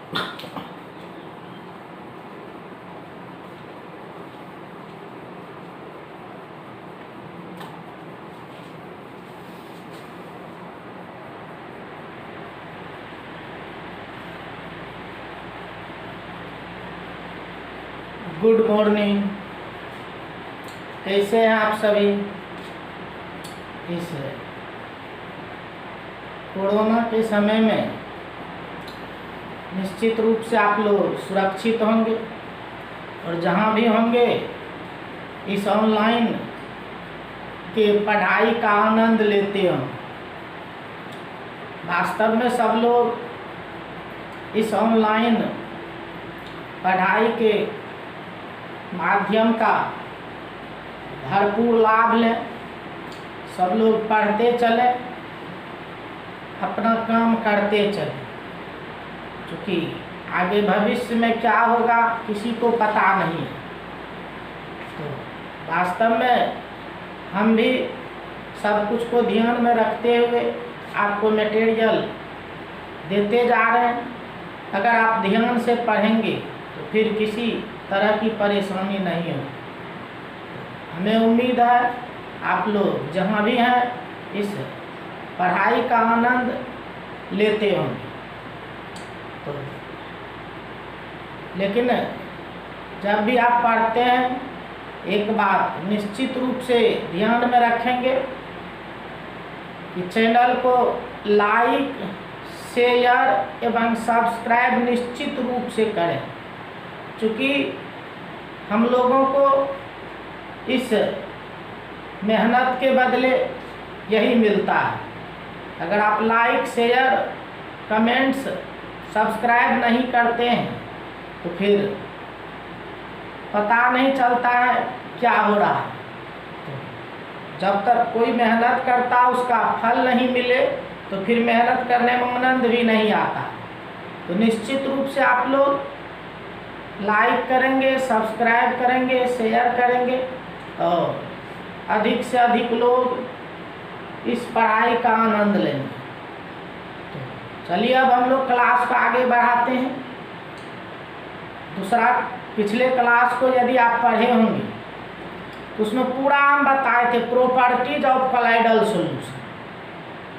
Good morning. कैसे हैं आप सभी? इस कोरोना के समय में निश्चित रूप से आप लोग सुरक्षित होंगे और जहाँ भी होंगे इस ऑनलाइन के पढ़ाई का आनंद लेते हों। वास्तव में सब लोग इस ऑनलाइन पढ़ाई के माध्यम का भरपूर लाभ लें। सब लोग पढ़ते चले, अपना काम करते चले, क्योंकि आगे भविष्य में क्या होगा किसी को पता नहीं है। तो वास्तव में हम भी सब कुछ को ध्यान में रखते हुए आपको मटेरियल देते जा रहे हैं। अगर आप ध्यान से पढ़ेंगे तो फिर किसी तरह की परेशानी नहीं हो। हमें उम्मीद है आप लोग जहाँ भी हैं इस पढ़ाई का आनंद लेते होंगे। तो लेकिन जब भी आप पढ़ते हैं एक बात निश्चित रूप से ध्यान में रखेंगे कि चैनल को लाइक, शेयर एवं सब्सक्राइब निश्चित रूप से करें, क्योंकि हम लोगों को इस मेहनत के बदले यही मिलता है। अगर आप लाइक, शेयर, कमेंट्स, सब्सक्राइब नहीं करते हैं तो फिर पता नहीं चलता है क्या हो रहा है। तो जब तक कोई मेहनत करता उसका फल नहीं मिले तो फिर मेहनत करने में आनंद भी नहीं आता। तो निश्चित रूप से आप लोग लाइक करेंगे, सब्सक्राइब करेंगे, शेयर करेंगे और अधिक से अधिक लोग इस पढ़ाई का आनंद लेंगे। तो चलिए अब हम लोग क्लास को आगे बढ़ाते हैं। दूसरा, पिछले क्लास को यदि आप पढ़े होंगे तो उसमें पूरा हम बताए थे properties of colloidal solution,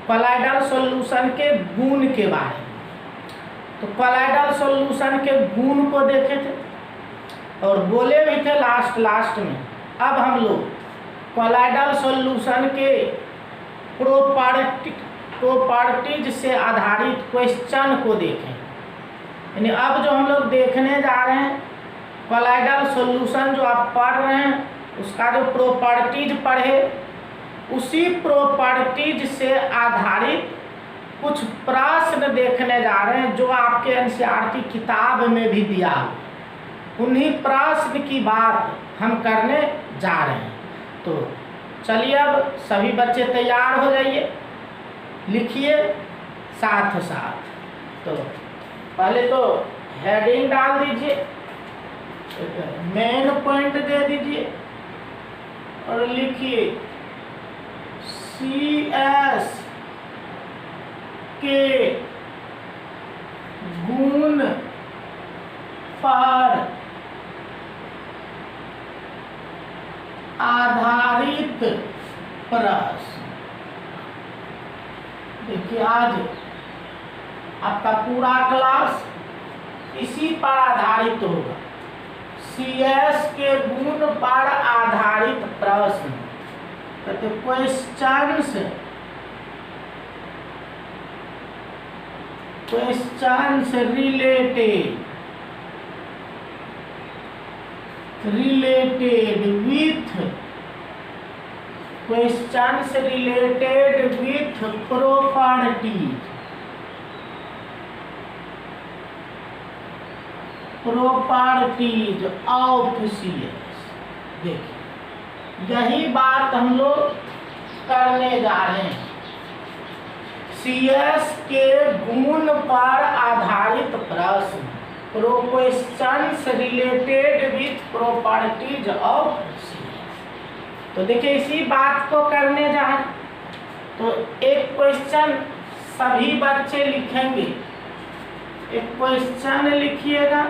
colloidal solution के गुण के बारे में। तो कोलाइडल सॉल्यूशन के गुण को देखे थे और बोले भी थे लास्ट में। अब हम लोग कोलाइडल सॉल्यूशन के प्रॉपर्टीज से आधारित क्वेश्चन को देखें। यानी अब जो हम लोग देखने जा रहे हैं कोलाइडल सॉल्यूशन जो आप पढ़ रहे हैं उसका जो प्रॉपर्टीज पढ़े उसी प्रॉपर्टीज से आधारित कुछ प्रश्न देखने जा रहे हैं जो आपके एनसीईआरटी किताब में भी दिया। उन्हीं प्रश्न की बात हम करने जा रहे हैं। तो चलिए अब सभी बच्चे तैयार हो जाइए, लिखिए साथ साथ। तो पहले तो हेडिंग डाल दीजिए, मेन पॉइंट दे दीजिए और लिखिए CS के गुण पर आधारित प्रश्न। देखिए आज आपका पूरा क्लास इसी पर आधारित होगा, CS के गुण पर आधारित प्रश्न। कहते questions related with properties of CS। देखिए यही बात हम लोग करने जा रहे हैं। CS के गुण पर आधारित प्रश्न, questions related with properties of CS। तो देखिए इसी बात को करने जा रहे हैं। तो एक क्वेश्चन सभी बच्चे लिखेंगे एक क्वेश्चन लिखिएगा,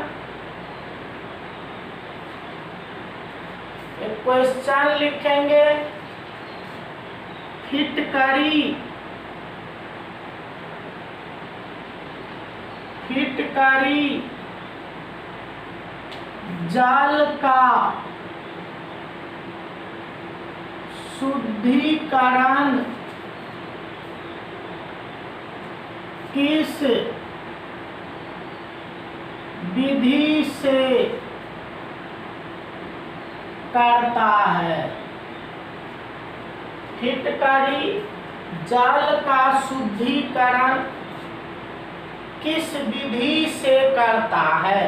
एक क्वेश्चन लिखेंगे, फिटकरी, फिटकरी जाल का शुद्धिकरण किस विधि से करता है? फिटकरी जाल का शुद्धिकरण किस विधि से करता है?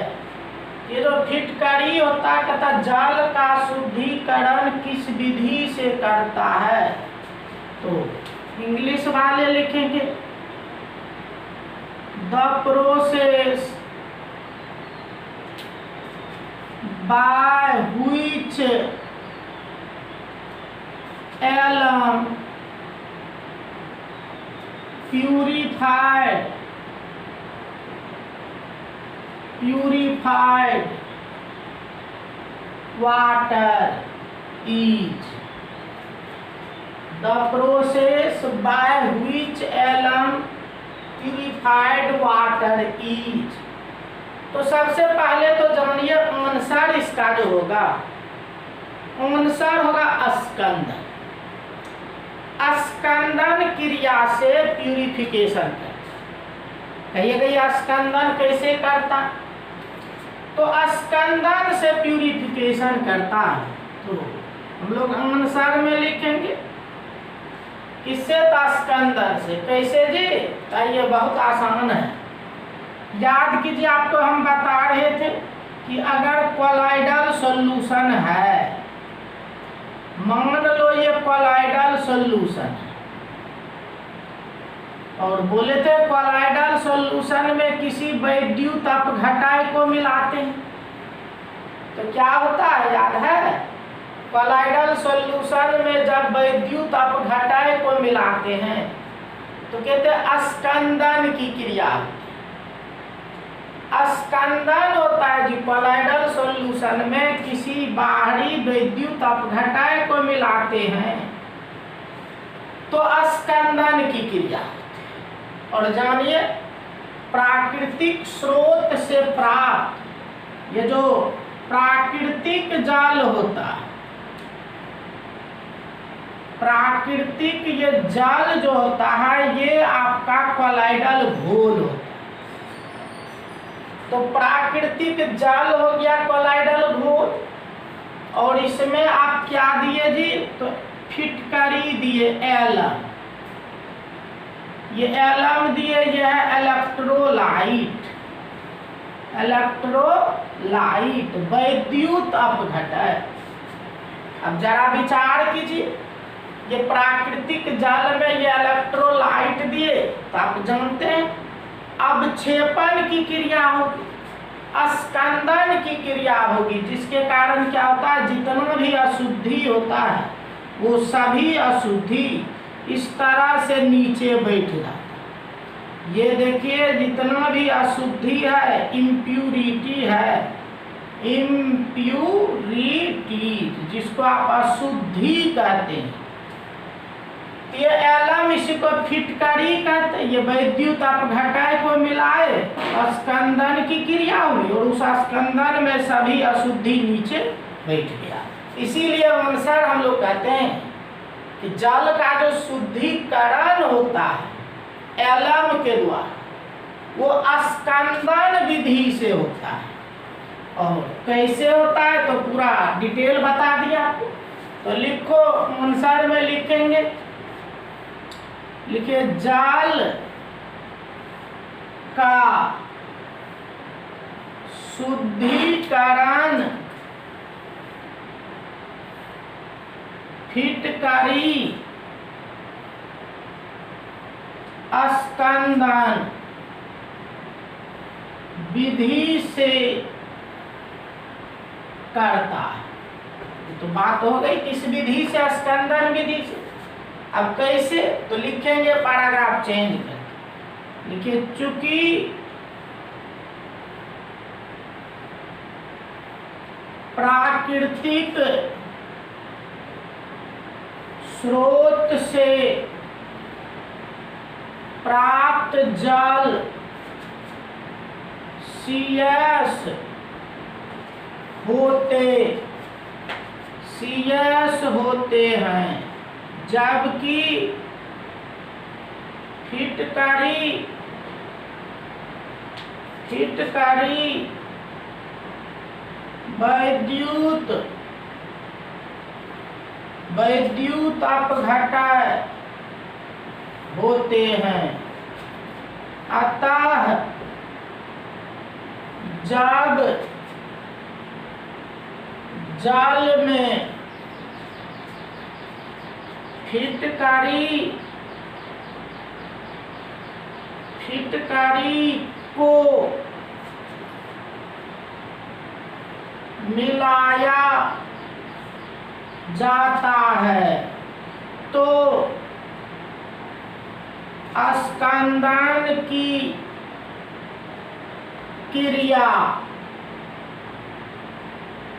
ये जो फिटकरी होता है, कहता जाल का शुद्धिकरण किस विधि से करता है? तो इंग्लिश वाले लिखेंगे the process by which alum purified water is the process by which alum purified water is। तो सबसे पहले तो जानिए आंसर इसका जो होगा, आंसर होगा स्कंदन। स्कंदन क्रिया से प्यूरिफिकेशन करता। कहिएगा स्कंदन कैसे करता? तो स्कंदन से प्यूरिफिकेशन करता है। तो हम लोग आंसर में लिखेंगे किससे? तो स्कंदन से। कैसे जी? ये बहुत आसान है। याद कीजिए, आपको हम बता रहे थे कि अगर कोलाइडल सॉल्यूशन है, मान लो ये कोलाइडल सॉल्यूशन है, और बोले थे कोलाइडल सॉल्यूशन में किसी वैद्युत अपघटय को मिलाते हैं तो क्या होता है? याद है? कोलाइडल सॉल्यूशन में जब वैद्युत अपघटय को मिलाते हैं तो कहते हैं स्कंदन की क्रिया। स्कंदन होता है जी, कोलाइडल सॉल्यूशन में किसी बाहरी वैद्युत अपघटय को मिलाते हैं तो स्कंदन की क्रिया। और जानिए, प्राकृतिक स्रोत से प्राप्त ये जो प्राकृतिक जाल होता है, प्राकृतिक ये जाल जो होता है, ये आपका कोलाइडल घोल होता है। तो प्राकृतिक जाल हो गया कोलाइडल घोल, और इसमें आप क्या दिए जी? तो फिटकरी दिए, एलम। ये एलम दिए, ये है इलेक्ट्रोलाइट। इलेक्ट्रोलाइट वैद्युत अपघटय। अब जरा विचार कीजिए, ये प्राकृतिक जाल में ये इलेक्ट्रोलाइट दिए तो आप जानते हैं अवक्षेपण की क्रिया होगी, स्कंदन की क्रिया होगी, जिसके कारण क्या होता है? जितना भी अशुद्धि होता है वो सभी अशुद्धि इस तरह से नीचे बैठ जाता है। ये देखिए, जितना भी अशुद्धि है, इम्प्यूरिटी है, इम्प्यूरिटी जिसको आप अशुद्धि कहते हैं, ये एलम इसी को फिटकरी कहते हैं। ये वैद्युत अपघटय को मिलाए, स्कंदन की क्रिया हुई और उस स्कंदन में सभी अशुद्धि नीचे बैठ गया। इसीलिए आंसर हम लोग कहते हैं कि जल का जो शुद्धिकरण होता है एलम के द्वारा, वो स्कंदन विधि से होता है। और कैसे होता है तो पूरा डिटेल बता दिया आपको। तो लिखो, आंसर में लिखेंगे, लिखिए जाल का शुद्धिकरण फिटकरी स्कंदन विधि से करता है। तो बात हो गई किस विधि से? स्कंदन विधि से। अब कैसे? तो लिखेंगे पैराग्राफ चेंज करके, लिखिए चूंकि प्राकृतिक स्रोत से प्राप्त जल CS होते हैं, जबकि फिटकरी वैद्युत अपघटय होते हैं। अतः जब जल में फिटकरी को मिलाया जाता है तो स्कंदन की क्रिया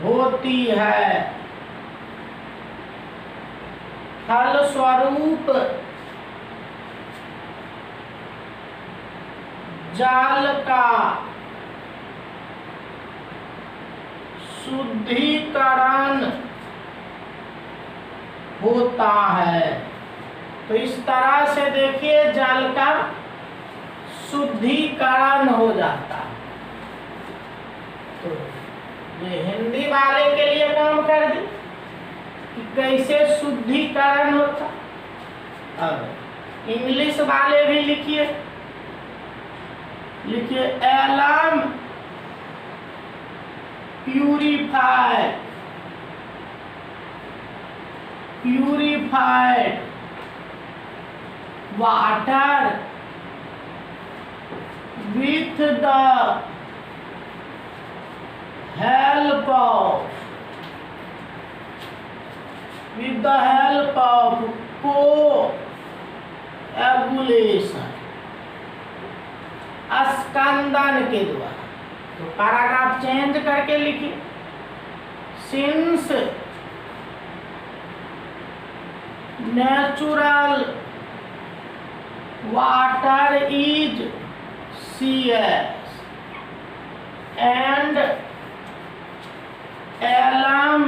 होती है। फलस्वरूप जल का शुद्धिकरण होता है। तो इस तरह से देखिए जल का शुद्धिकरण हो जाता है। तो ये हिंदी वाले के लिए काम कर दी कि कैसे शुद्धिकरण होता। अब इंग्लिश वाले भी लिखिए alum purified water with the help of coagulation, स्कंदन के द्वारा। तो पैराग्राफ चेंज करके लिखिए, since natural water is CS and alum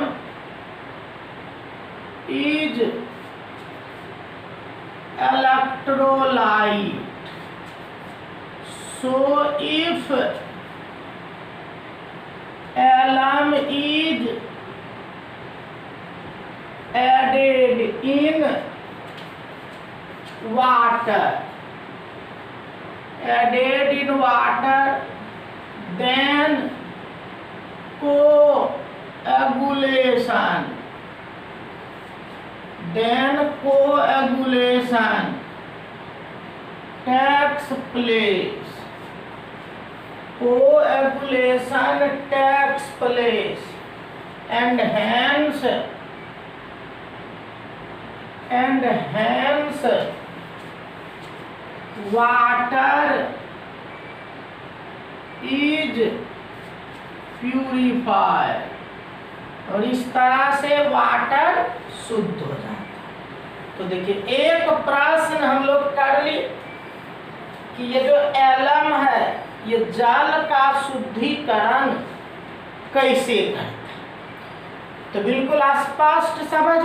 is electrolyte, so if alum is added in water, then coagulation takes place. And hence water is purified, और इस तरह से वाटर शुद्ध हो जाता है। तो देखिए एक प्रश्न हम लोग कर लिए कि ये जो एलम है ये जल का शुद्धिकरण कैसे करता है। तो बिल्कुल स्पष्ट समझ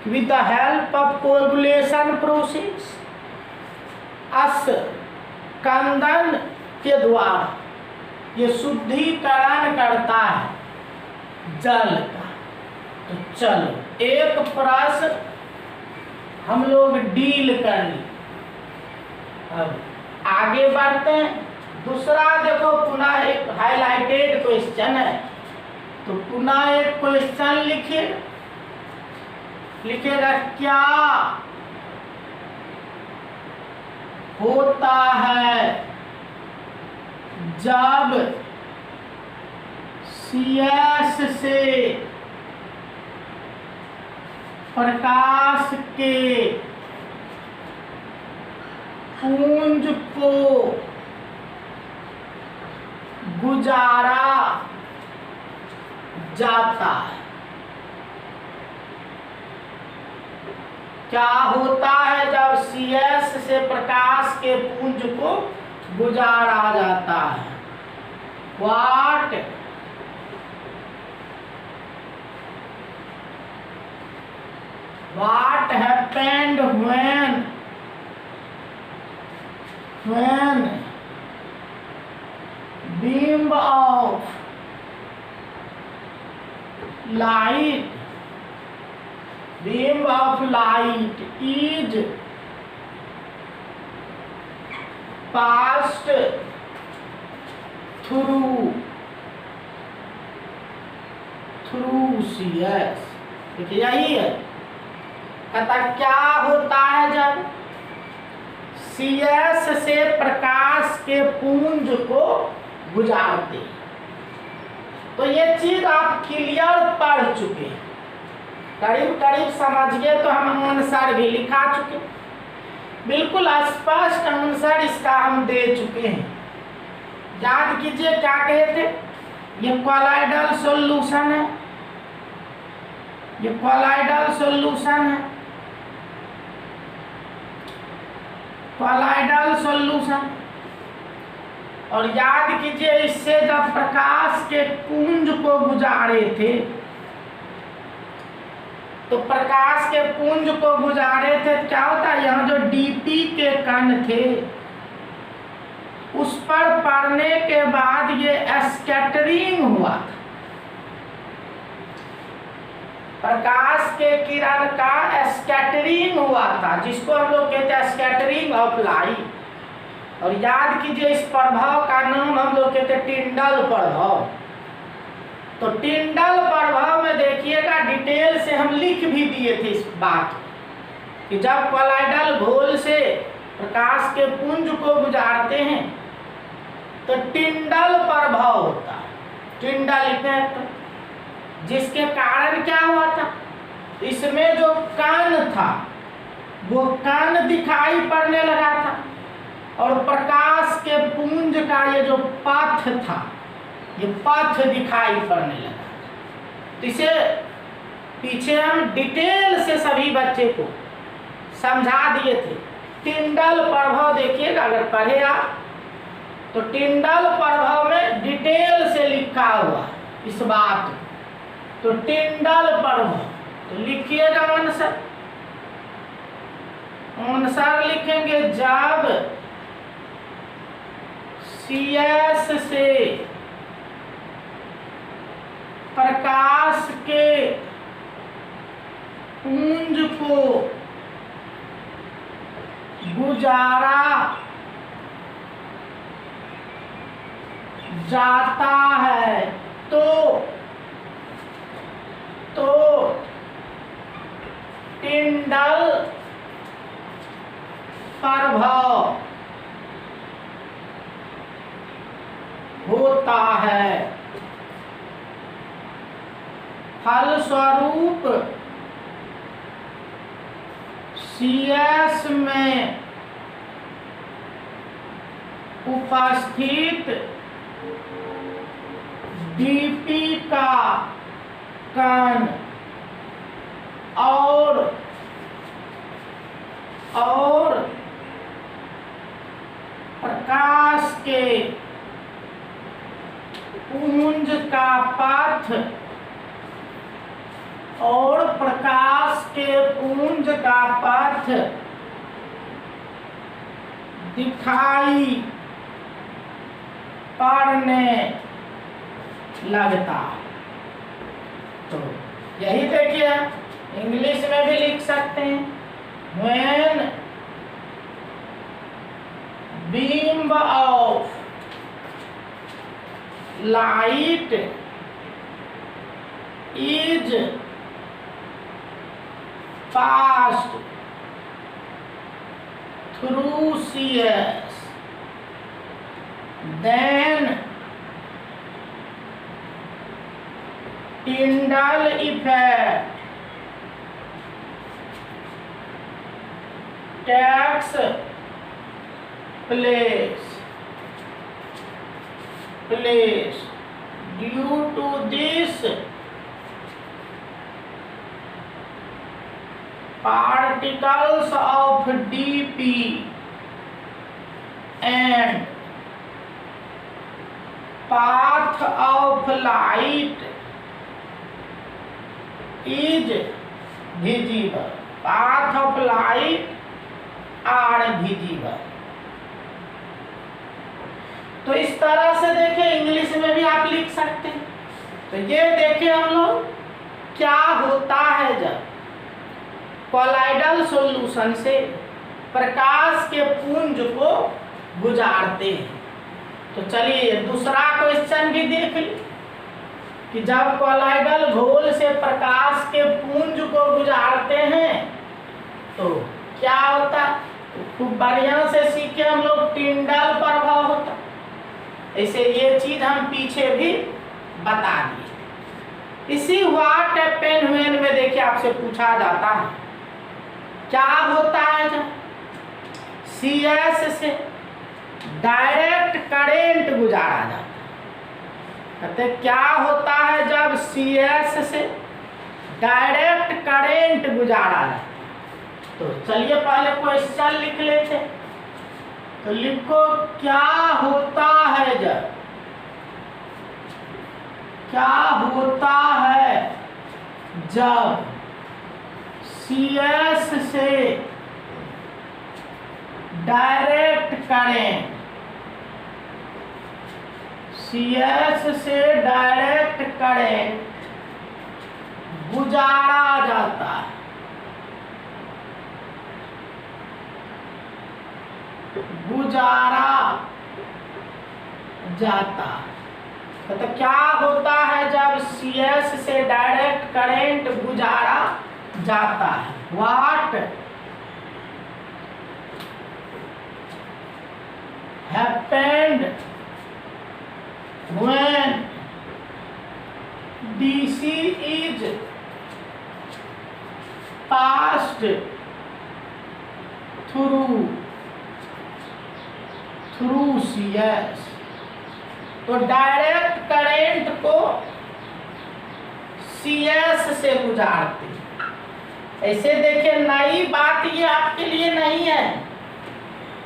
with the help of coagulation process, स्कंदन के द्वारा ये शुद्धिकरण करता है जल का। तो चलो एक प्रश्न हम लोग डील कर ली। अब आगे बढ़ते हैं। दूसरा देखो पुनः एक हाईलाइटेड क्वेश्चन है, तो पुनः एक क्वेश्चन लिखेगा क्या होता है जब CS से प्रकाश के पुंज को गुजारा जाता है। क्या होता है जब CS से प्रकाश के पुंज को गुजारा जाता है? What happened when beam of light is passed through CS? देखिए यही है, कहता क्या होता है जब CS से प्रकाश के पुंज को गुजारते। तो ये चीज आप क्लियर पढ़ चुके हैं, करीब करीब समझ गए। तो हम आंसर भी लिखा चुके, बिल्कुल स्पष्ट आंसर इसका हम दे चुके हैं। याद कीजिए क्या कहे थे, ये कॉलॉइडल सॉल्यूशन है, ये कॉलॉइडल सॉल्यूशन है, कॉलॉइडल सॉल्यूशन। और याद कीजिए इससे जब प्रकाश के पुंज को गुजारे थे, तो प्रकाश के पुंज को गुजारे थे, क्या होता है यहाँ जो DP के कण थे उस पर पड़ने के बाद ये स्कैटरिंग हुआ था, प्रकाश के किरण का स्कैटरिंग हुआ था, जिसको हम लोग कहते हैं स्कैटरिंग ऑफ लाइट। और याद कीजिए इस प्रभाव का नाम हम लोग कहते हैं टिंडल प्रभाव। तो टिंडल प्रभाव में देखिएगा डिटेल से हम लिख भी दिए थे इस बात कि जब कॉलॉइडल घोल से प्रकाश के पुंज को गुजारते हैं तो टिंडल प्रभाव होता है, टिंडल इफेक्ट, जिसके कारण क्या हुआ था, इसमें जो कण था वो कण दिखाई पड़ने लगा था, और प्रकाश के पुंज का ये जो पथ था, ये पथ दिखाई पड़ने लगा। तो इसे पीछे हम डिटेल से सभी बच्चे को समझा दिए थे। टिंडल प्रभाव देखिएगा, अगर पढ़े आप तो टिंडल प्रभाव में डिटेल से लिखा हुआ इस बात। तो टिंडल प्रभाव, तो लिखिएगा आंसर, आंसर लिखेंगे जब CS से प्रकाश के पुंज को गुजारा जाता है तो टिंडल प्रभाव होता है। फलस्वरूप CS में उपस्थित DP का कण और प्रकाश के पुंज का पथ और प्रकाश के पुंज का पथ दिखाई पड़ने लगता। तो यही देखिए, इंग्लिश में भी लिख सकते हैं, when beam of light is passed through CS, then Tyndall effect takes place. Due to this particles of dp and path of light is visible. Path of light are visible. तो इस तरह से देखिए, इंग्लिश में भी आप लिख सकते हैं। तो ये देखिए हम लोग क्या होता है जब कोलाइडल सॉल्यूशन से प्रकाश के पुंज को गुजारते हैं। तो चलिए दूसरा क्वेश्चन भी देख ली कि जब कोलाइडल घोल से प्रकाश के पुंज को गुजारते हैं तो क्या होता। तो खूब बढ़िया से सीखे हम लोग, टिंडल प्रभाव होता। ऐसे ये चीज हम पीछे भी बता दिए। इसी व्हाट हैपेन व्हेन में देखिए आपसे पूछा जाता है क्या होता है जब CS से डायरेक्ट करंट गुजारा जाता है। कहते क्या होता है जब CS से डायरेक्ट करंट गुजारा जाता है। तो चलिए पहले क्वेश्चन लिख लेते। तो लिखो क्या होता है जब, क्या होता है जब CS से डायरेक्ट करेंट, CS से डायरेक्ट करेंट गुजारा जाता है। गुजारा जाता। तो क्या होता है जब CS से डायरेक्ट करंट गुजारा जाता है। What happened when DC is passed through CS। तो डायरेक्ट करंट को CS से गुजारते। ऐसे देखिए नई बात ये आपके लिए नहीं है,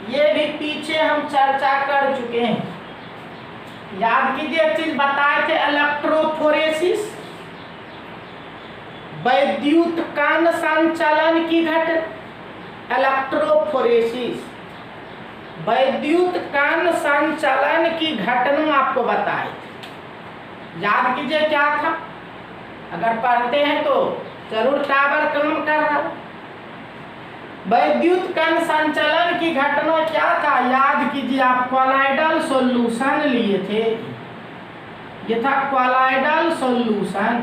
ये भी पीछे हम चर्चा कर चुके हैं। याद कीजिए एक चीज बताए थे, इलेक्ट्रोफोरेसिस वैद्युत कण संचलन की घटना। इलेक्ट्रोफोरेसिस वैद्युत कण संचलन की घटना आपको बताई। याद कीजिए क्या था, अगर पढ़ते हैं तो जरूर टावर काम कर रहा। वैद्युत कण संचलन की घटना क्या था, याद कीजिए आप कोलाइडल सॉल्यूशन लिए थे। ये था कोलाइडल सॉल्यूशन,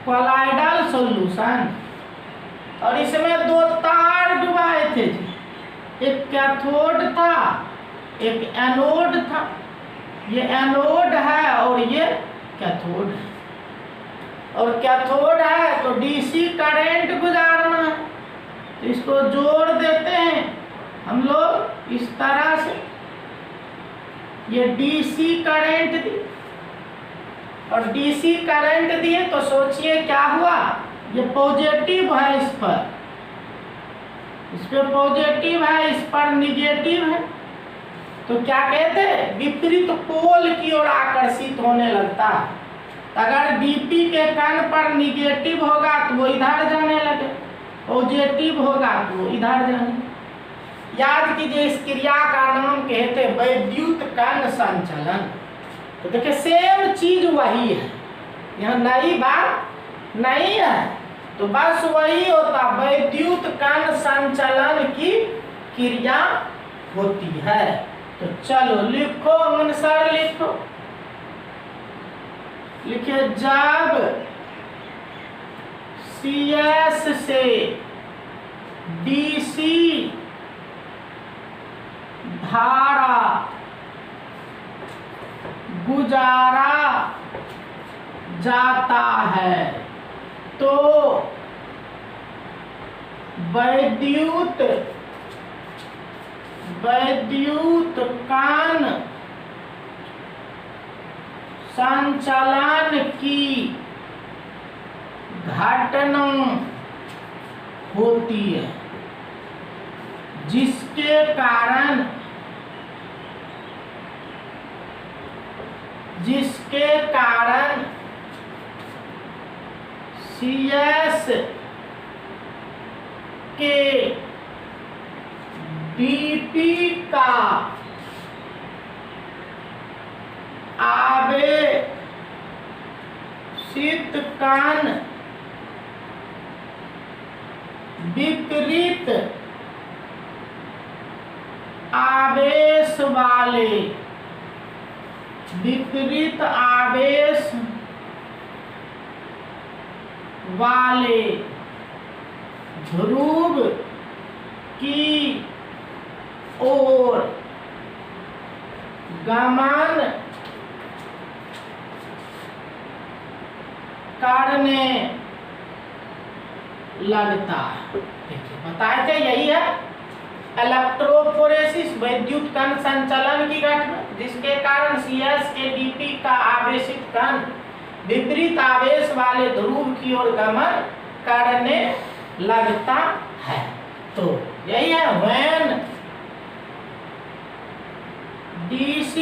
कोलाइडल सॉल्यूशन। और इसमें दो तार डुबाए थे, एक कैथोड था एक एनोड था। ये एनोड है और ये कैथोड है। और कैथोड है तो DC करंट गुजारना है, तो इसको जोड़ देते हैं हम लोग इस तरह से। ये DC करंट दी और DC करंट दिए तो सोचिए क्या हुआ। ये पॉजिटिव है, इस पे पॉजिटिव है, इस पर निगेटिव है। तो क्या कहते हैं, विपरीत पोल की ओर आकर्षित होने लगता है। अगर DP के कण पर निगेटिव होगा तो वो इधर जाने लगे, पॉजिटिव होगा तो वो इधर जाने। याद कीजिए इस क्रिया का नाम कहते हैं वैद्युत कण संचलन। तो देखिए सेम चीज वही है, यहाँ नई बात नहीं है। तो बस वही होता, वैद्युत कण संचलन की क्रिया होती है। तो चलो लिखो आंसर लिखो। लिखिए जब CS से DC धारा गुजारा जाता है तो वैद्युत कण संचलन की घटना होती है, जिसके कारण CS के DP का आवेशित कण विपरीत आवेश वाले ध्रुव की ओर गमन करने लगता है। देखिए बताए थे, यही है इलेक्ट्रोफोरेसिस, वैद्युत कण संचलन की घटना, जिसके कारण CS के DP का आवेशित कण विपरीत आवेश वाले ध्रुव की ओर गमन करने लगता है। तो यही है when DC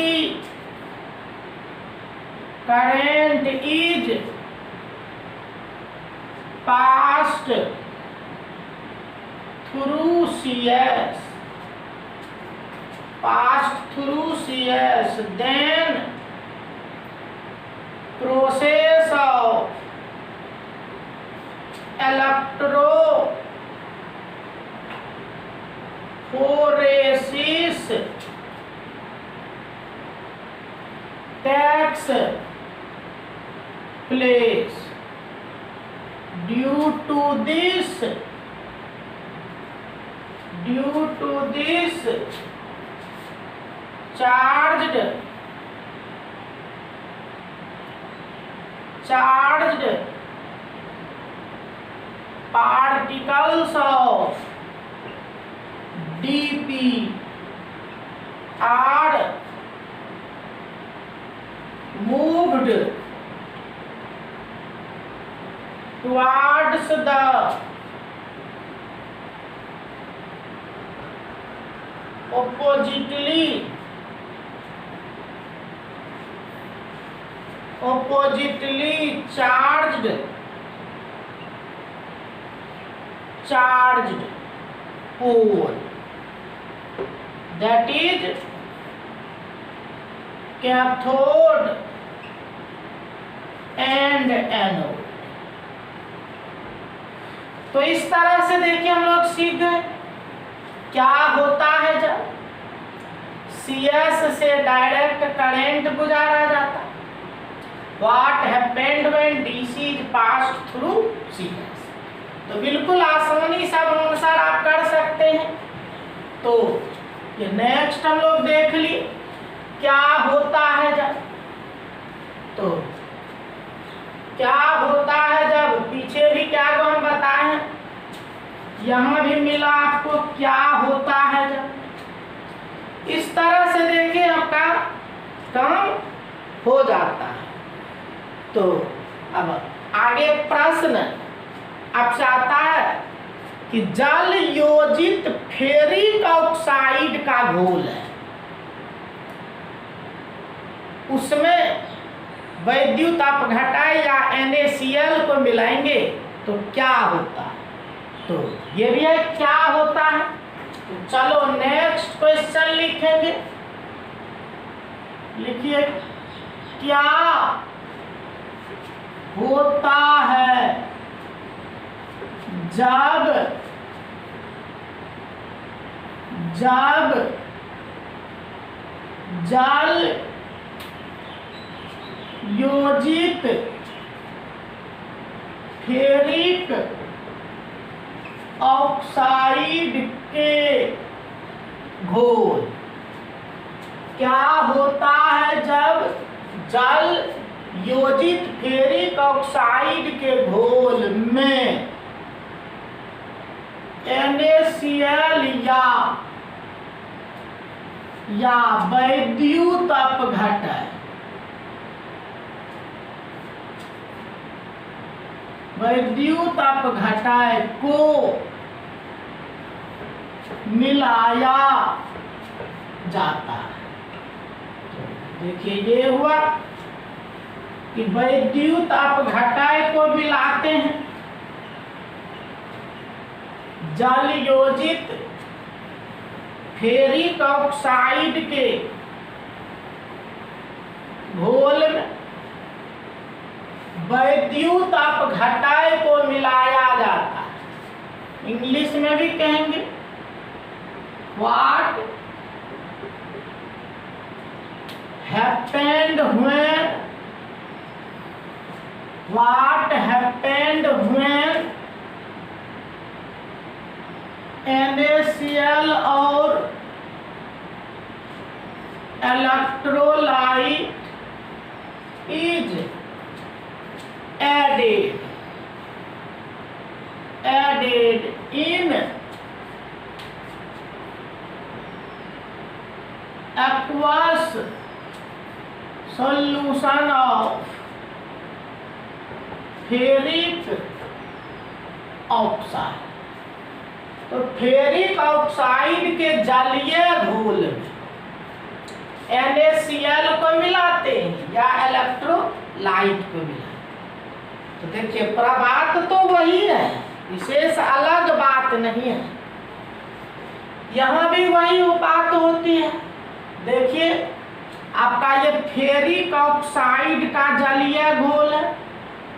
current is passed through CS, then process of electrophoresis takes place. Due to this charged particles of DP are moved towards the oppositely charged pole, that is cathode and anode. तो इस तरह से देखिए हम लोग सीख गए क्या होता है जब CS से डायरेक्ट करंट गुजारा जाता, what happened when DC is passed through CS। तो बिल्कुल आसानी से अनुसार आप कर सकते हैं। तो ये नेक्स्ट हम लोग देख ली क्या होता है जब, तो क्या होता है जब, पीछे भी क्या को हम बताएं, यहां भी मिला आपको क्या होता है जब। इस तरह से देखिए आपका काम हो जाता है। तो अब आगे प्रश्न आपसे आता है कि जल योजित फेरिक ऑक्साइड का घोल है, उसमें वैद्युत अपघटन या NaCl को मिलाएंगे तो क्या होता है। तो ये भी है क्या होता है। तो चलो नेक्स्ट क्वेश्चन लिखेंगे। लिखिए क्या होता है जब जल योजित फेरिक ऑक्साइड के घोल, क्या होता है जब जल योजित फेरिक ऑक्साइड के घोल में NaCl या वैद्युत अपघटन को मिलाया जाता है। देखिए ये हुआ कि वैद्युत अपघटय को मिलाते हैं जल योजित फेरिक ऑक्साइड के घोल में वैद्युत अपघटय को मिलाया जाता है। इंग्लिश में भी कहेंगे व्हाट happened when NaCl और electrolyte is added in aqueous solution of ferric oxide. तो फेरिक ऑक्साइड के जलीय घोल में NaCl को मिलाते हैं या इलेक्ट्रोलाइट को मिलाते। तो देखिए प्रबात तो वही है, विशेष अलग बात नहीं है। यहाँ भी वही बात होती है। देखिए आपका ये फेरिक ऑक्साइड का जलीय घोल है।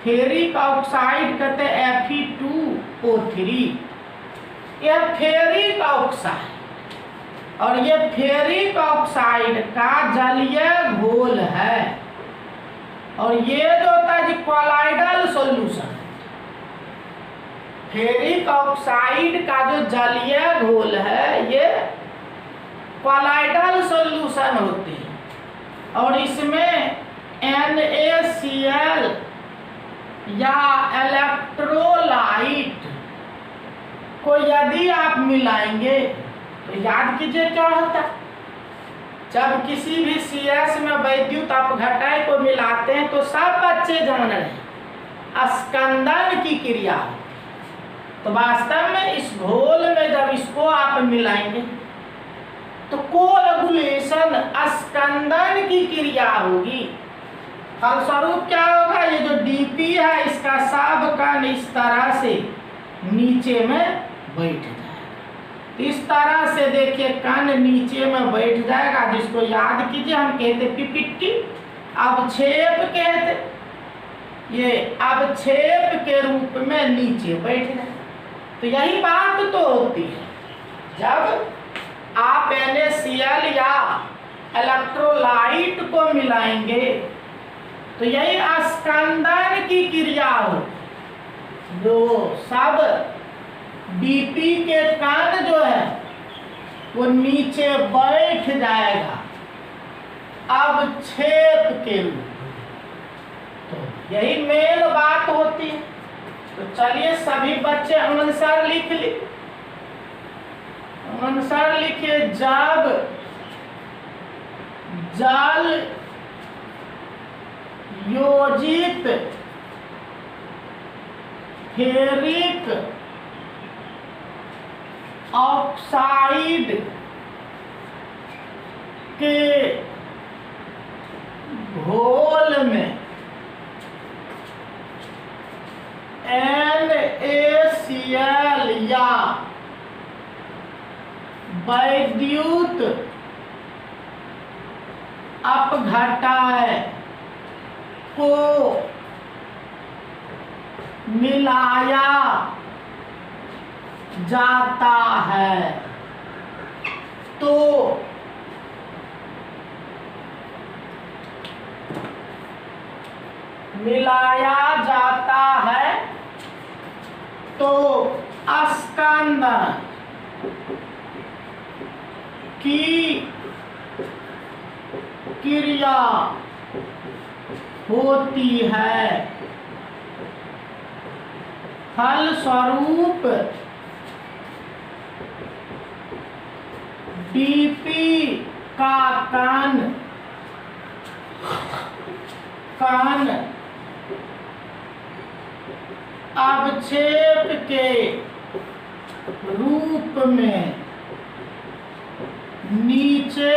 फेरिक ऑक्साइड कहते हैं Fe2O3। यह फेरिक ऑक्साइड और ये फेरिक ऑक्साइड का जलीय घोल है। और ये जो होता है कॉलाइडल सॉल्यूशन, फेरिक ऑक्साइड का जो जलीय घोल है ये कॉलाइडल सॉल्यूशन होती है। और इसमें NaCl या इलेक्ट्रोलाइट को यदि आप मिलाएंगे तो याद कीजिए क्या होता है। जब किसी भी CS में वैद्युत अपघटय को मिलाते हैं तो सब बच्चे जान रहे हैं स्कंदन की क्रिया होती है। तो वास्तव में इस घोल में जब इसको आप मिलाएंगे तो कोएगुलेशन स्कंदन की क्रिया होगी। फलस्वरूप क्या होगा, ये जो DP है इसका सब कण इस तरह से नीचे में बैठ जाएगा। इस तरह से देखिए कण नीचे में बैठ जाएगा, जिसको याद कीजिए हम कहते पिपिट्टी अवक्षेप कहते। ये अवक्षेप के रूप में नीचे बैठ जाए। तो यही बात तो होती है जब आप NaCl या इलेक्ट्रोलाइट को मिलाएंगे तो यही स्कंदन की क्रिया हो, जो सब DP के कण जो है वो नीचे बैठ जाएगा अवक्षेप के रूप। तो यही मेन बात होती है। तो चलिए सभी बच्चे अनुसार लिख ली। अनुसार लिखिए जब जल योजित फेरिक ऑक्साइड के घोल में NaCl या वैद्युत अपघटय को मिलाया जाता है तो मिलाया जाता है तो स्कंदन की क्रिया होती है। फलस्वरूप DP का कण अवक्षेप के रूप में नीचे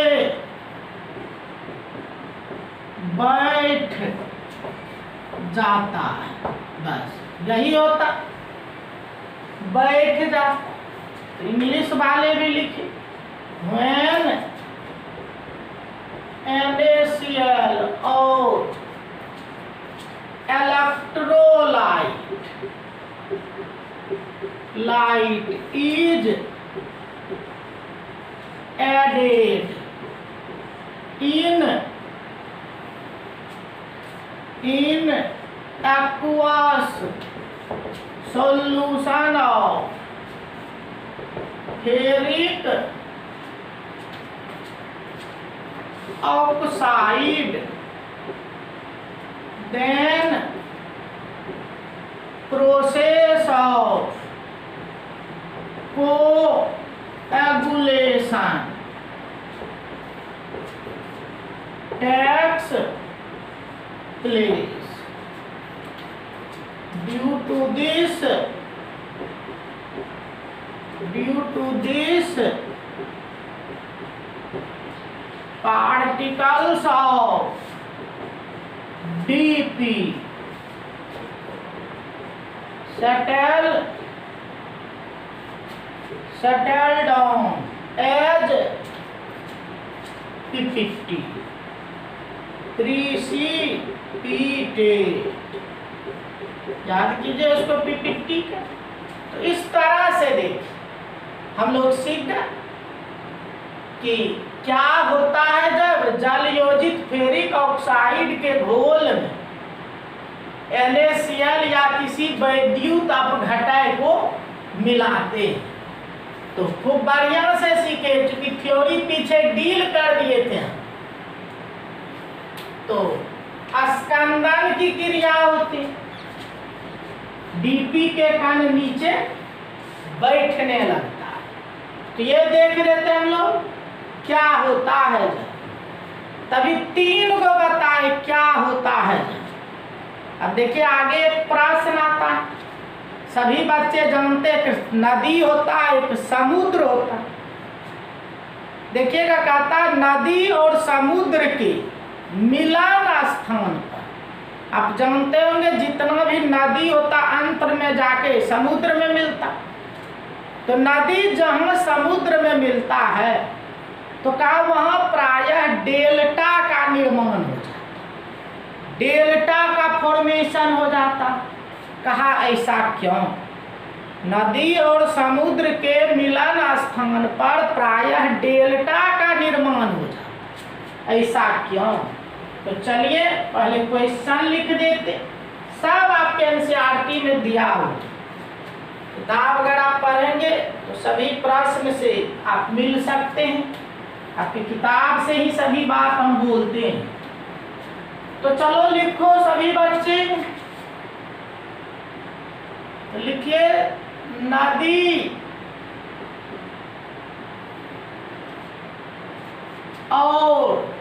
बैठ जाता है, बस यही होता, बैठ जाता। तो इंग्लिश वाले भी लिखे when NaCl और electrolyte is added in aqueous solution of ferric oxide, then process of coagulation takes place. Due to this particles of DP settle down as P50 precipitate। याद कीजिए उसको P50 का। तो इस तरह से देखिए हम लोग सीख गए कि क्या होता है जब जल योजित फेरिक ऑक्साइड के घोल में NaCl या किसी वैद्युत अपघटक को मिलाते हैं। तो खूब बढ़िया से सीखे, चूंकि थ्योरी पीछे डील कर दिए थे। तो स्कंदन की क्रिया होती, डीपी के कण नीचे बैठने लगता है। तो ये देख रहे थे हम लोग क्या होता है। तभी 3 को बताए क्या होता है। अब देखिए आगे एक प्रश्न आता है, सभी बच्चे जानते हैं कि नदी होता है, एक समुद्र होता है। देखिएगा कहता है नदी और समुद्र के मिलन स्थान पर। आप जानते होंगे जितना भी नदी होता अंत में जाके समुद्र में मिलता। तो नदी जहाँ समुद्र में मिलता है तो कहा वहाँ प्रायः डेल्टा का निर्माण हो जाता, डेल्टा का फॉर्मेशन हो जाता। कहा ऐसा क्यों? नदी और समुद्र के मिलन स्थान पर प्रायः डेल्टा का निर्माण हो जाता, ऐसा क्यों? तो चलिए पहले क्वेश्चन लिख देते, सब आपके एनसीईआरटी में दिया हो। किताब अगर आप पढ़ेंगे तो सभी प्रश्न से आप मिल सकते हैं, आपकी किताब से ही सभी बात हम बोलते हैं। तो चलो लिखो सभी बच्चे, तो लिखिए नदी और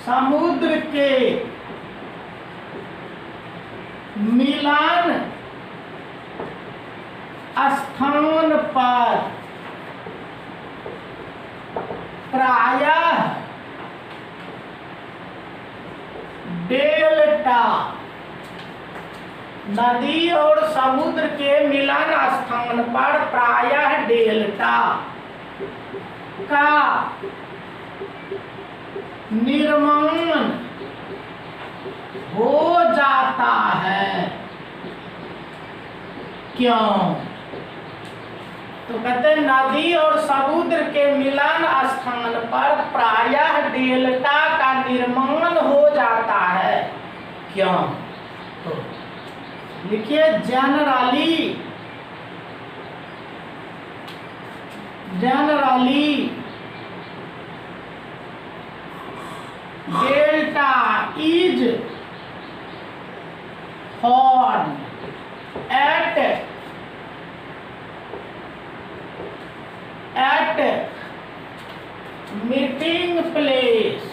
समुद्र के मिलन स्थान पर प्रायः डेल्टा, नदी और समुद्र के मिलन स्थान पर प्रायः डेल्टा का निर्माण हो जाता है। क्यों? तो कहते हैं नदी और समुद्र के मिलन स्थान पर प्रायः डेल्टा का निर्माण हो जाता है। क्यों? तो लिखिए generally delta is formed at meeting place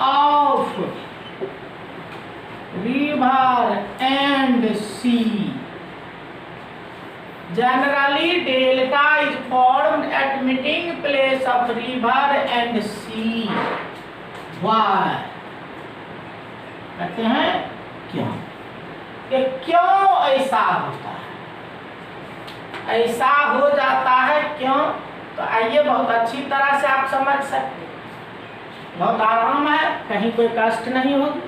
of river sea. Generally, delta is formed at meeting place of river and sea. Why? कहते हैं क्यों? कि क्यों ऐसा होता है, ऐसा हो जाता है क्यों? तो आइए बहुत अच्छी तरह से आप समझ सकते, बहुत आराम है, कहीं कोई कष्ट नहीं होगी।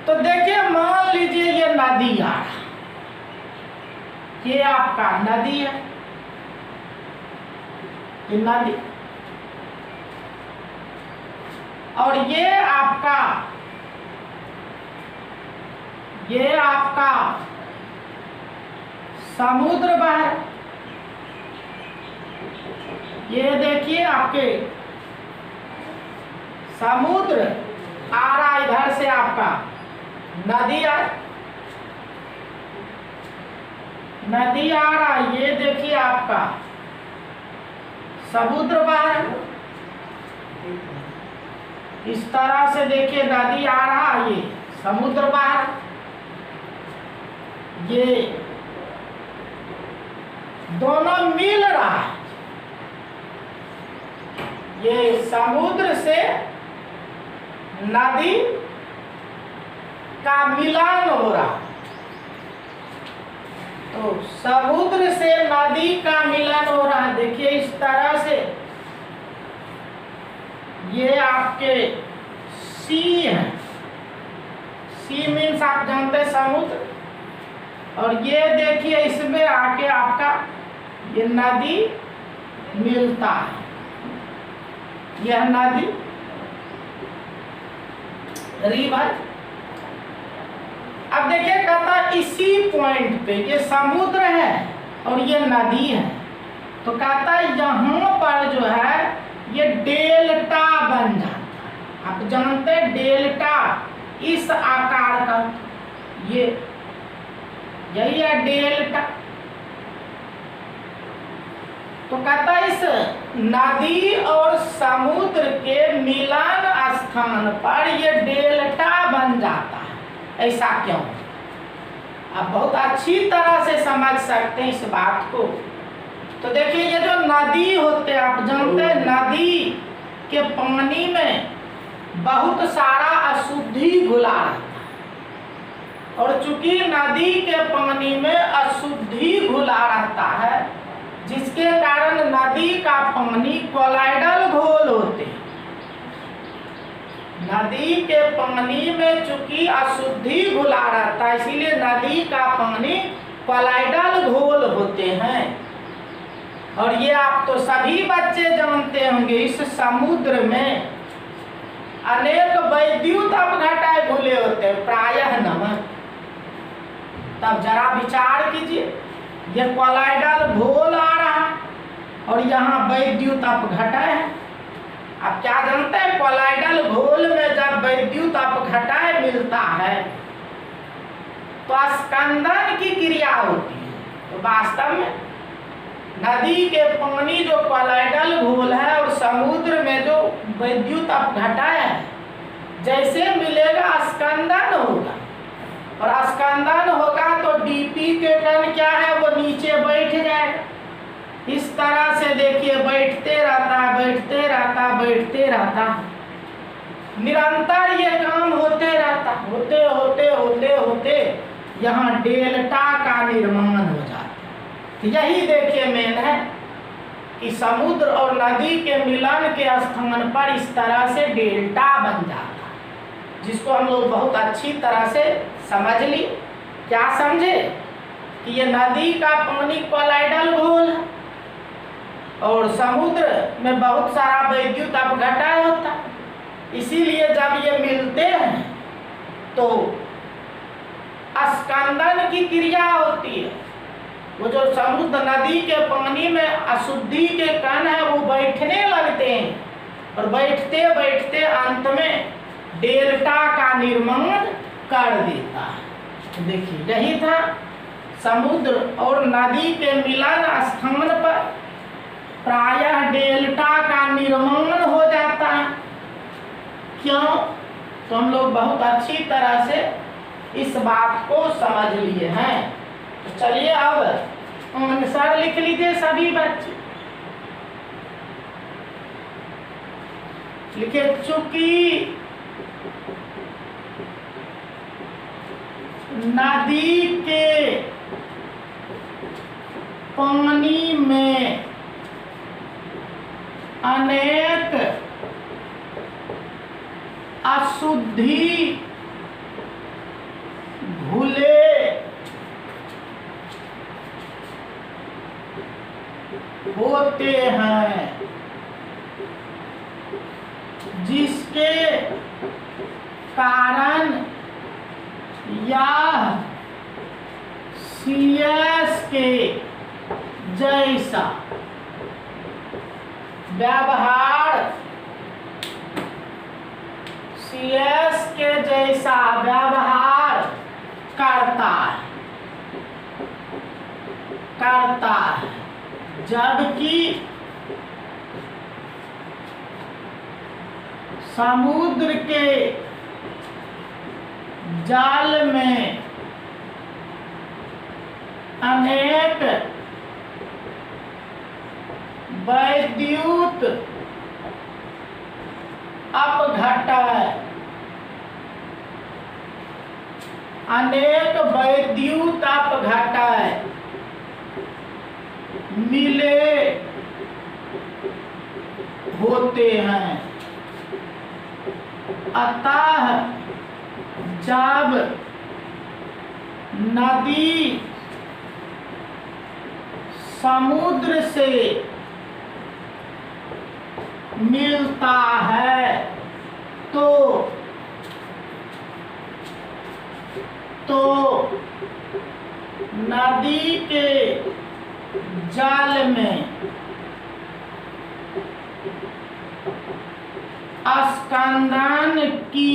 तो देखिए, मान लीजिए ये नदी आ रहा, ये आपका नदी है, ये नदी, और ये आपका समुद्र बह, ये देखिए आपके समुद्र आ रहा, इधर से आपका नदी आ रहा, ये देखिए आपका समुद्र बह, इस तरह से देखिए नदी आ रहा, ये समुद्र बह, ये दोनों मिल रहा है, ये समुद्र से नदी का मिलन हो रहा, तो समुद्र से नदी का मिलन हो रहा है। देखिए इस तरह से ये आपके सी है, सी मीन्स आप जानते हैं समुद्र, और ये देखिए इसमें आके आपका ये नदी मिलता है, यह नदी रिवर। अब देखिए कहता इसी पॉइंट पे ये समुद्र है और ये नदी है, तो कहता है यहाँ पर जो है ये डेल्टा बन जाता है। आप जानते हैं डेल्टा इस आकार का, ये यही है डेल्टा। तो कहता है इस नदी और समुद्र के मिलन स्थान पर ये डेल्टा बन जाता है। ऐसा क्यों? आप बहुत अच्छी तरह से समझ सकते हैं इस बात को। तो देखिए ये जो नदी होते हैं, आप जानते हैं नदी के पानी में बहुत सारा अशुद्धि घुला रहता है, और चूंकि नदी के पानी में अशुद्धि घुला रहता है, जिसके कारण नदी का पानी कोलाइडल घोल होते हैं। नदी के पानी में चूंकि अशुद्धि घुला रहता है, इसीलिए नदी का पानी कोलाइडल घोल होते हैं। और ये आप तो सभी बच्चे जानते होंगे, इस समुद्र में अनेक वैद्युत अपघटय घुले होते हैं, प्रायः नमक। तब जरा विचार कीजिए, ये कोलाइडल घोल आ रहा और यहाँ वैद्युत अपघटय है। आप क्या जानते हैं, कोलाइडल घोल में जब वैद्युत अपघटय मिलता है तो स्कंदन की क्रिया होती है। तो वास्तव में नदी के पानी जो कोलाइडल घोल है और समुद्र में जो विद्युत अपघटय है, जैसे मिलेगा स्कंदन होगा, और स्कंदन होगा तो डीपी के कण क्या है वो नीचे बैठ जाएगा। इस तरह से देखिए बैठते रहता, बैठते रहता, बैठते रहता, निरंतर ये काम होते रहता, होते होते होते होते यहाँ डेल्टा का निर्माण हो जाता। यही देखिए मेन है कि समुद्र और नदी के मिलन के स्थान पर इस तरह से डेल्टा बन जाता, जिसको हम लोग बहुत अच्छी तरह से समझ ली। क्या समझे कि ये नदी का पानी कोलाइडल घोल है और समुद्र में बहुत सारा वैद्युत अपघटय होता है, इसीलिए जब ये मिलते हैं तो स्कंदन की क्रिया होती है। वो जो समुद्र नदी के पानी में अशुद्धि के कण है वो बैठने लगते हैं, और बैठते बैठते अंत में डेल्टा का निर्माण कर देता है। देखिए यही था, समुद्र और नदी के मिलन स्थान पर प्रायः डेल्टा का निर्माण हो जाता है। क्यों? तो हम लोग बहुत अच्छी तरह से इस बात को समझ लिए हैं। तो चलिए अब आंसर लिख लीजिए सभी बच्चे। लिखे, चूंकि नदी के पानी में अनेक अशुद्धि घुले होते हैं, जिसके कारण यह सीएस के जैसा व्यवहार सीएस के जैसा व्यवहार करता है, जबकि समुद्र के जाल में अनेक वैद्युत अपघटय मिले होते हैं। अतः जब नदी समुद्र से मिलता है तो नदी के जल में स्कंदन की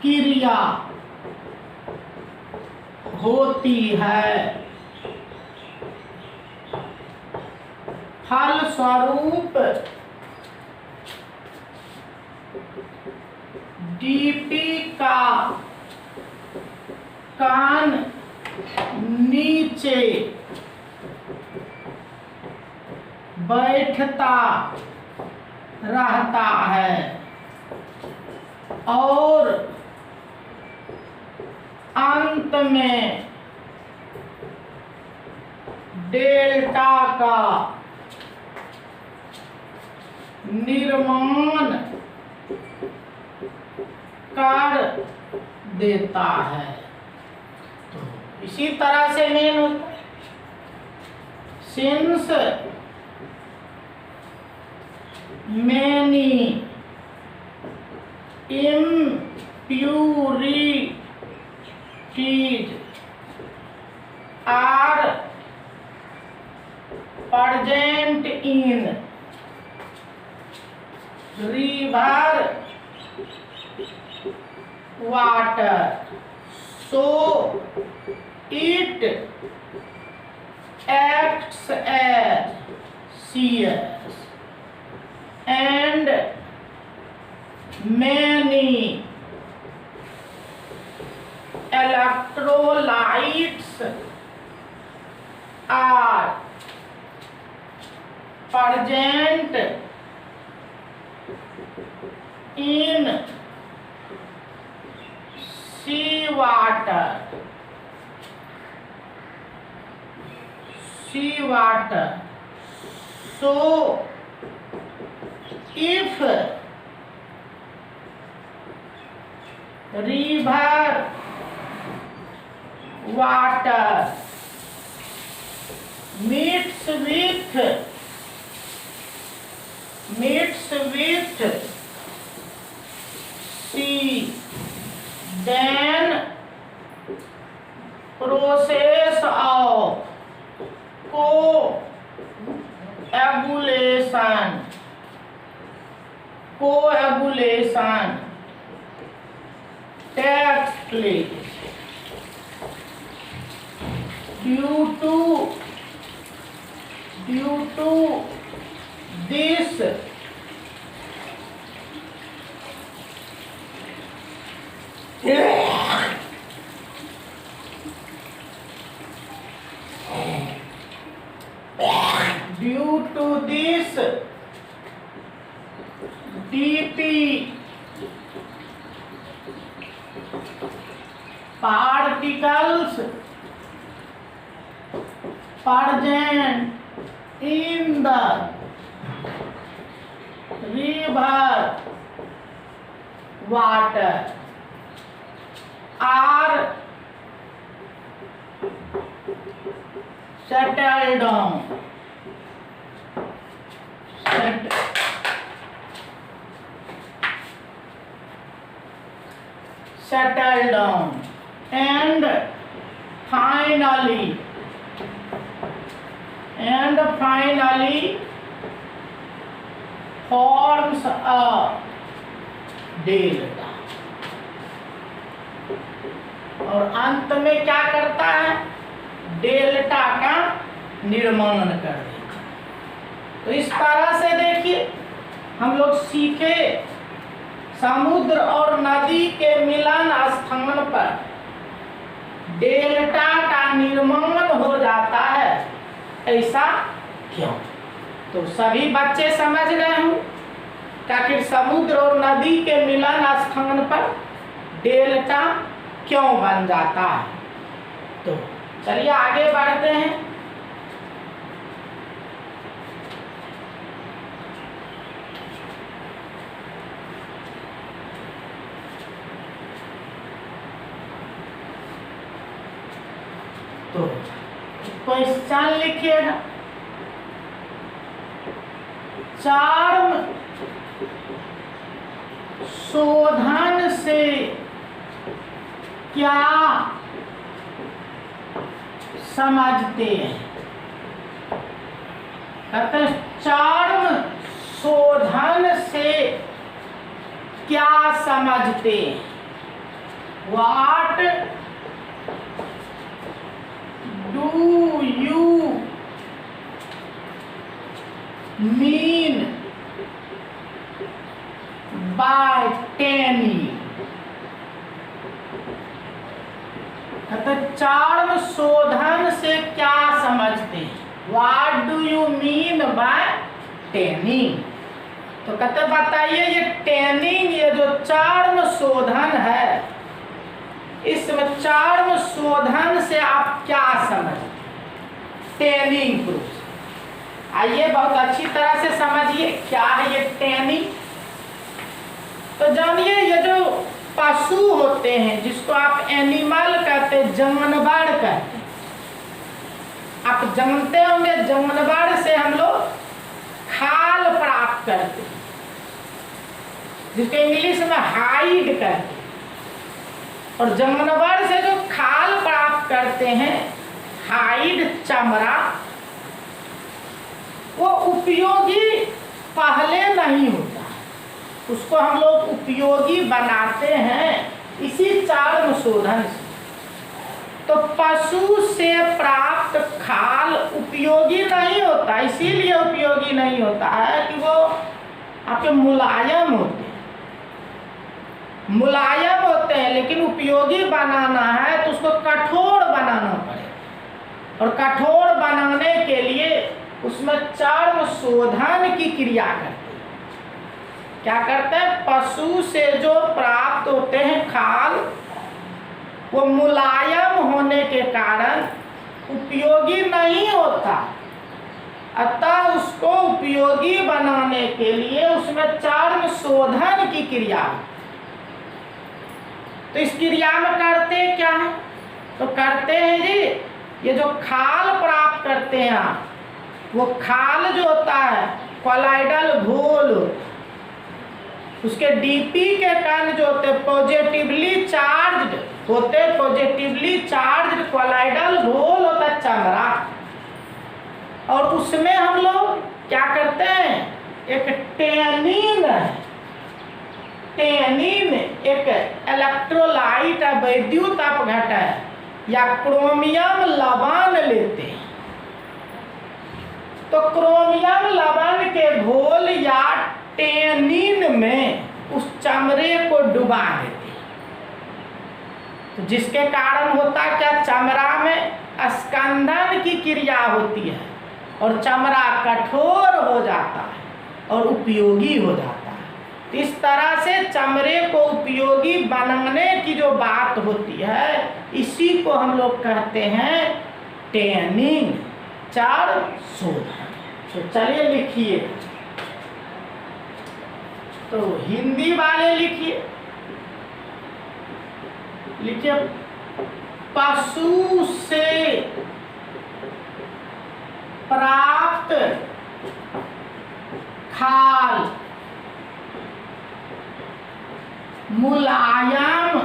क्रिया होती है। फलस्वरूप डीपी का कान नीचे बैठता रहता है और अंत में डेल्टा का निर्माण कर देता है। तो इसी तरह से मेन होता है। Since many impurities are present in river water, so it acts as CS and many electrolytes are present in seawater. So if river water meets with sea, then process of coagulation takes place. Due to this Due to this DP particles present in the river water are settled down. Settle down and finally forms a delta. और अंत में क्या करता है? Delta का निर्माण कर देता। तो इस तरह से देखिए हम लोग सीखे समुद्र और नदी के मिलन स्थान पर डेल्टा का निर्माण हो जाता है, ऐसा क्यों? तो सभी बच्चे समझ गए हों कि आखिर समुद्र और नदी के मिलन स्थान पर डेल्टा क्यों बन जाता है। तो चलिए आगे बढ़ते हैं। तो क्वेश्चन लिखिएगा, चार्म शोधन से क्या समझते हैं? कहते हैं चार्म शोधन से क्या समझते हैं? What do you mean by tanning? Charm शोधन से क्या समझते हैं? What do you mean by tanning? तो कहते बताइए ये टैनिंग, ये जो चार्म शोधन है, इसमें चार्म शोधन से आप क्या समझते? Tanning proof. आइए बहुत अच्छी तरह से समझिए क्या है ये टैनिंग। तो जानिए ये जो पशु होते हैं जिसको आप एनिमल कहते हैं, जानवर कहते हैं, आप जानते होंगे जानवर से हम लोग खाल प्राप्त करते हैं जिसको इंग्लिश में हाइड कहते हैं। और जानवर से जो खाल प्राप्त करते हैं, हाइड चमड़ा, वो उपयोगी पहले नहीं होता, उसको हम लोग उपयोगी बनाते हैं इसी चार्म शोधन से। तो पशु से प्राप्त खाल उपयोगी नहीं होता, इसीलिए उपयोगी नहीं होता है कि वो आपके मुलायम होते हैं, मुलायम होते हैं, लेकिन उपयोगी बनाना है तो उसको कठोर बनाना पड़ेगा। और कठोर बनाने के लिए उसमें चार्म शोधन की क्रिया करते हैं। क्या करते हैं? पशु से जो प्राप्त होते हैं खाल, वो मुलायम होने के कारण उपयोगी नहीं होता, अतः उसको उपयोगी बनाने के लिए उसमें चार्म शोधन की क्रिया। तो इस क्रिया में करते क्या है? तो करते हैं जी, ये जो खाल प्राप्त करते हैं आप, वो खाल जो होता है कॉलाइडल घोल, उसके डीपी के कण जो होते पॉजिटिवली चार्ज्ड होते, पॉजिटिवली चार्ज्ड कॉलाइडल घोल होता है चमड़ा, और उसमें हम लोग क्या करते हैं? एक टैनिन है, टैनिन एक इलेक्ट्रोलाइट है, विद्युत अपघटक है, या क्रोमियम लवण लेते हैं। तो क्रोमियम लवण के घोल या टैनिन में उस चमड़े को डुबा देते हैं। तो जिसके कारण होता क्या, चमड़ा में स्कंदन की क्रिया होती है और चमड़ा कठोर हो जाता है और उपयोगी हो जाता है। इस तरह से चमड़े को उपयोगी बनाने की जो बात होती है, इसी को हम लोग कहते हैं टैनिंग, चार शोधन। तो चलिए लिखिए, तो हिंदी वाले लिखिए, पशु से प्राप्त खाल मुलायम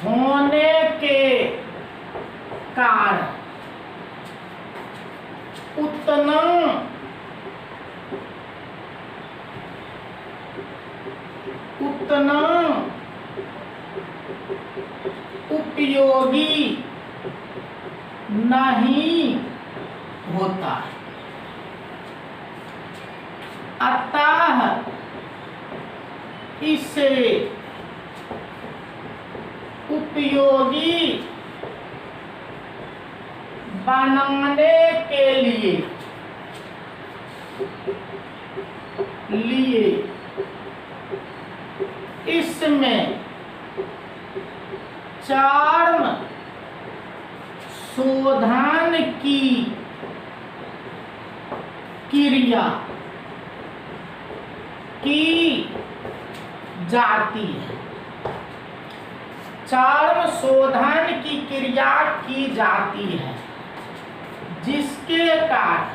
होने के कारण उतना उपयोगी नहीं होता है। अतः इसे उपयोगी बनाने के लिए इसमें चार्म शोधन की क्रिया की जाती है। चार्म शोधन की क्रिया की जाती है, जिसके कारण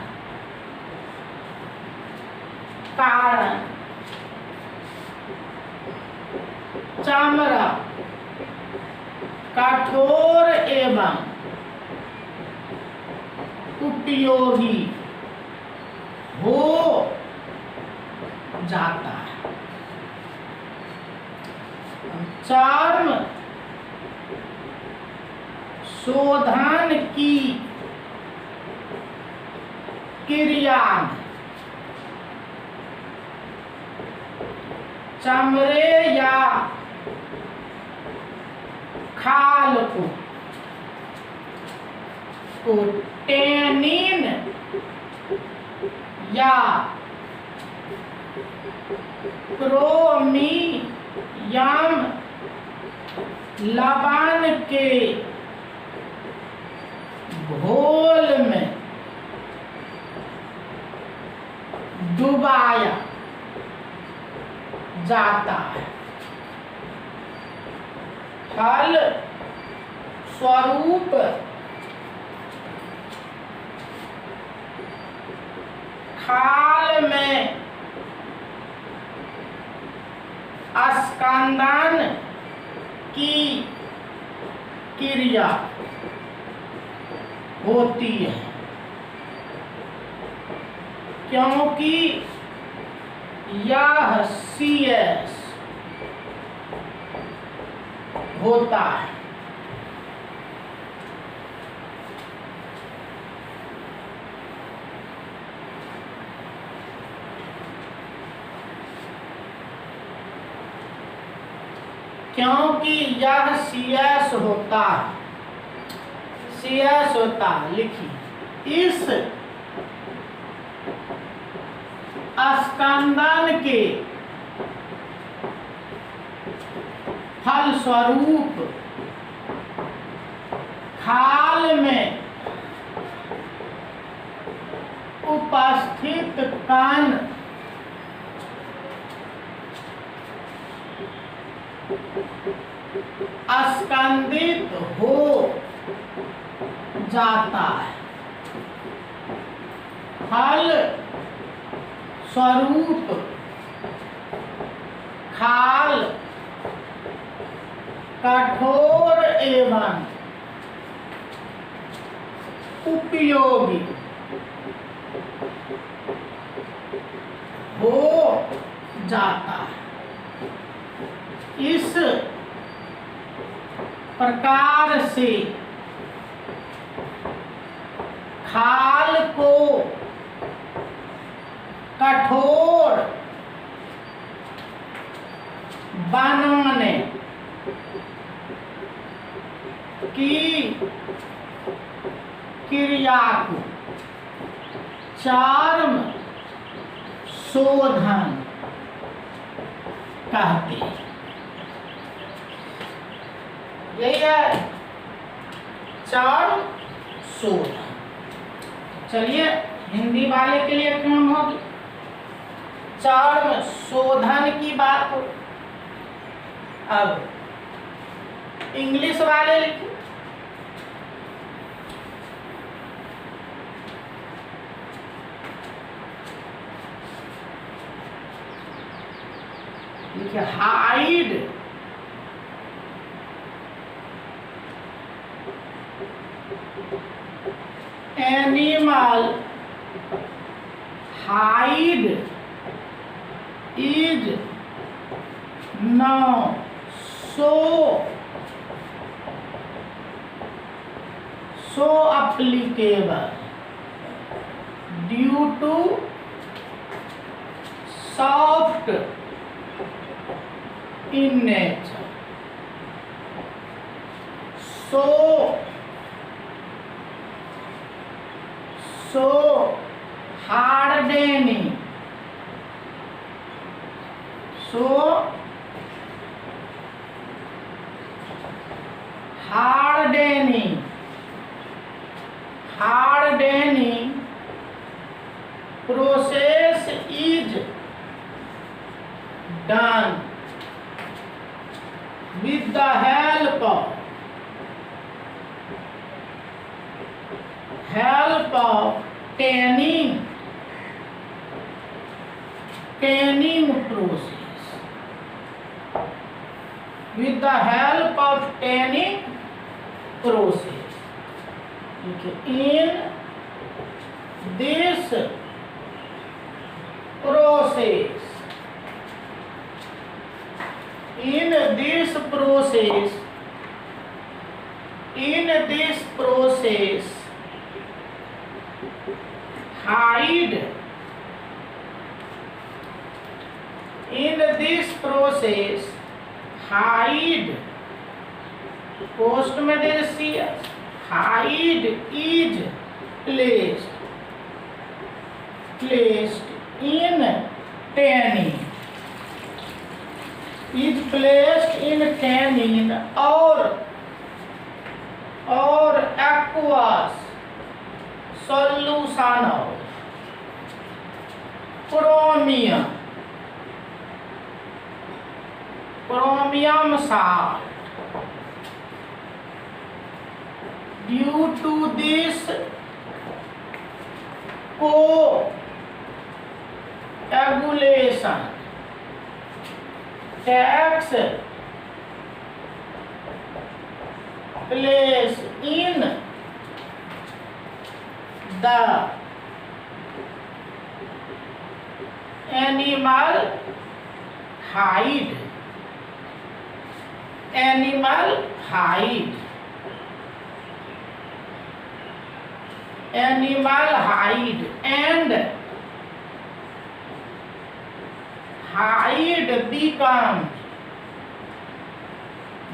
चमड़ा कठोर एवं उपयोगी हो जाता है। चर्म शोधन की क्रिया में चमड़े या खाल को टैनिन या क्रोमियम लवण के घोल में डुबाया जाता है। फल स्वरूप खाल में स्कंदन की क्रिया होती है, क्योंकि यह CS होता है। क्योंकि यह CS होता है, CS होता है। लिखिए, इस स्कंदन के फलस्वरूप खाल में उपस्थित कण स्कंदित हो जाता है। फल स्वरूप खाल कठोर एवं उपयोगी हो जाता है। इस प्रकार से खाल को कठोर बनाने की क्रिया को चर्म शोधन कहते हैं। यही है चर्म शोधन। चलिए हिंदी वाले के लिए काम होगी चर्म शोधन की बात हो। अब इंग्लिश वाले लिखिए hide animal hide is now so applicable due to soft in nature. So hardening. So hardening process is done with the help of tanning process. With the help of tanning process. In this process hide post में दे CS hide is placed in tannin or aqueous solution of chromium salt. Due to this coagulation takes place in the animal hide and hide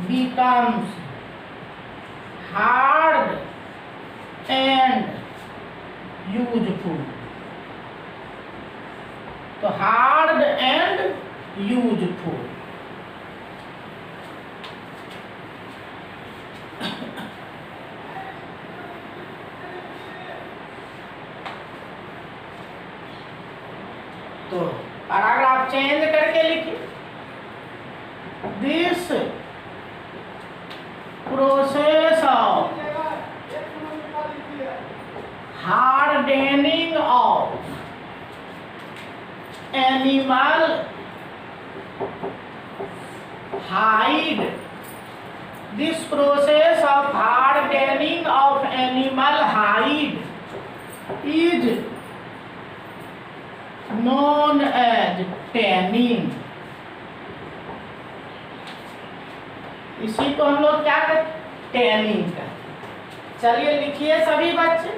becomes hard and useful. तो hard and useful. तो paragraph change करके लिखिए this process of hardening of animal hide. This process of hardening of animal hide is known as tanning. इसी को हम लोग क्या कहते हैं? टैनिंग का। चलिए लिखिए सभी बच्चे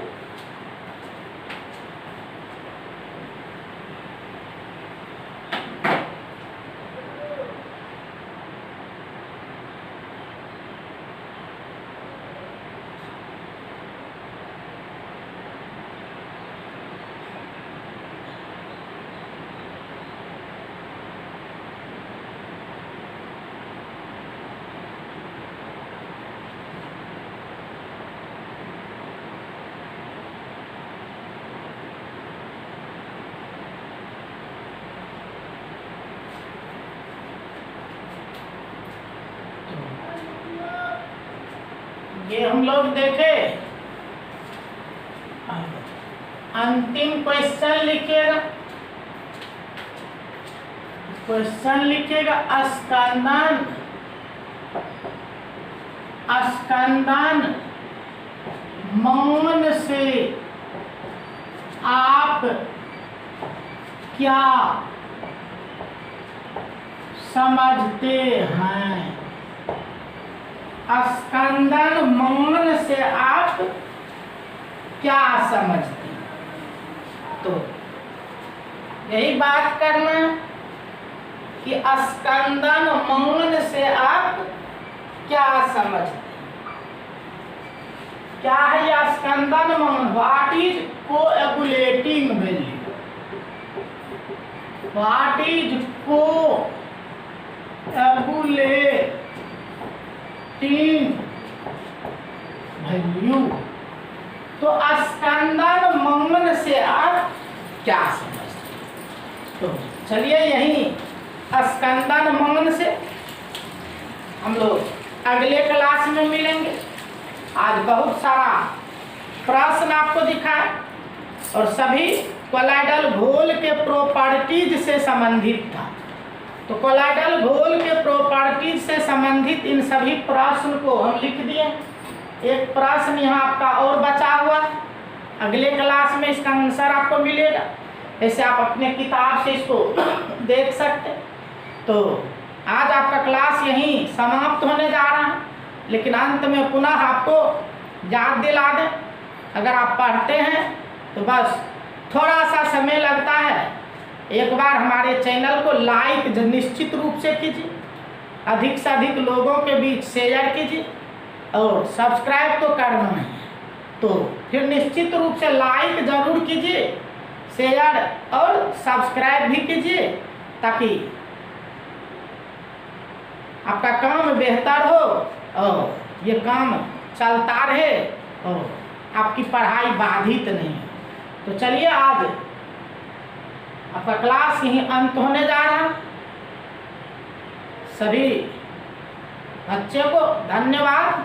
ये हम लोग देखे। अंतिम क्वेश्चन लिखिएगा, क्वेश्चन लिखिएगा स्कंदन, स्कंदन मौन से आप क्या समझते हैं? स्कंदन मौन से आप क्या समझते हैं? तो यही बात करना है कि स्कंदन मौन से आप क्या समझते हैं। क्या है यह स्कंदन मौन? What is coagulating value? What is coagulating value? तो स्कंदन मौन से आप क्या समझते हैं? तो चलिए यही स्कंदन मौन से हम लोग अगले क्लास में मिलेंगे। आज बहुत सारा प्रश्न आपको दिखाया और सभी कोलाइडल घोल के प्रॉपर्टीज से संबंधित था। तो कोलाइडल घोल के प्रॉपर्टीज से संबंधित इन सभी प्रश्न को हम लिख दिए। एक प्रश्न यहाँ आपका और बचा हुआ, अगले क्लास में इसका आंसर आपको मिलेगा। ऐसे आप अपने किताब से इसको देख सकते। तो आज आपका क्लास यहीं समाप्त होने जा रहा है, लेकिन अंत में पुनः आपको याद दिला दें, अगर आप पढ़ते हैं तो बस थोड़ा सा समय लगता है, एक बार हमारे चैनल को लाइक निश्चित रूप से कीजिए, अधिक से अधिक लोगों के बीच शेयर कीजिए और सब्सक्राइब तो करना है। तो फिर निश्चित रूप से लाइक ज़रूर कीजिए, शेयर और सब्सक्राइब भी कीजिए, ताकि आपका काम बेहतर हो और ये काम चलता रहे और आपकी पढ़ाई बाधित नहीं हो। तो चलिए आज आपका क्लास यहीं अंत होने जा रहा। सभी बच्चों को धन्यवाद।